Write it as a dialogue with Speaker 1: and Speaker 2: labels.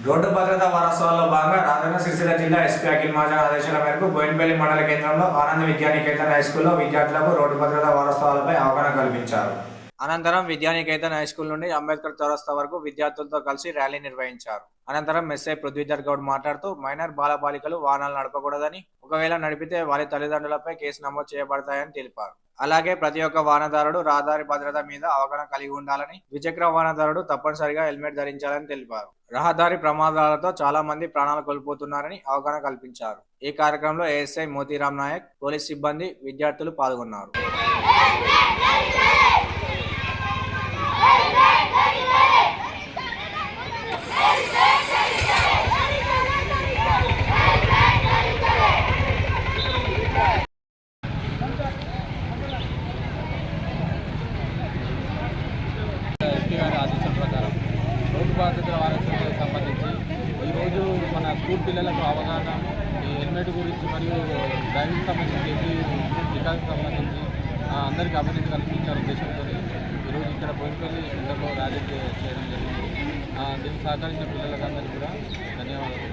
Speaker 1: Road భద్రతా వారోత్సవాల్లో భాగంగా రాజన్న సిరిసిల్ల జిల్లా ఎస్పీ అఖిల్ మహాజన్ ఆదేశాల మేరకు బోయినపల్లి మండల కేంద్రంలో ఆనంద్ విద్యానికేతన్ హైస్కూల్లో విద్యార్థులకు రోడ్డు భద్రతా వారోత్సవాలపై అవగాహన కల్పించారు. అనంతరం విద్యానికేతన్ హైస్కూల్ నుండి అంబేద్కర్ చౌరస్తా వరకు విద్యార్థులతో కలిసి ర్యాలీ నిర్వహించారు. అనంతరం ఎస్ఐ పృథ్వీధర్ గౌడ్ మాట్లాడుతూ మైనర్ బాలబాలికలు వాహనాలు నడపకూడదని, ఒకవేళ నడిపితే వారి తల్లిదండ్రులపై కేసు నమోదు చేయబడతాయని తెలిపారు. అలాగే ప్రతి ఒక్క వాహనదారుడు రహదారి భద్రత మీద అవగాహన కలిగి ఉండాలని, ద్విచక్ర వాహనదారుడు తప్పనిసరిగా హెల్మెట్ ధరించాలని తెలిపారు. రహదారి ప్రమాదాలతో చాలా మంది ప్రాణాలు కోల్పోతున్నారని అవగాహన కల్పించారు. ఈ కార్యక్రమంలో ఏఎస్ఐ మోతీరామ్ నాయక్, పోలీస్ సిబ్బంది, విద్యార్థులు పాల్గొన్నారు.
Speaker 2: గారి ఆదేశం ప్రకారం రోడ్డు భద్రత వారోత్సవాలకు సంబంధించి ఈరోజు మన స్కూల్ పిల్లలకు అవగాహన ఈ హెల్మెట్ గురించి మరియు డ్రైవింగ్ సంబంధించి టీకాకు సంబంధించి అందరికీ అభివృద్ధి కల్పించాలనే ఉద్దేశంతో ఈరోజు ఇక్కడ బోయినపల్లి సెంటర్లో ర్యాలీ చేయడం జరిగింది. దీనికి సహకరించిన పిల్లలకు అందరికీ కూడా ధన్యవాదాలు.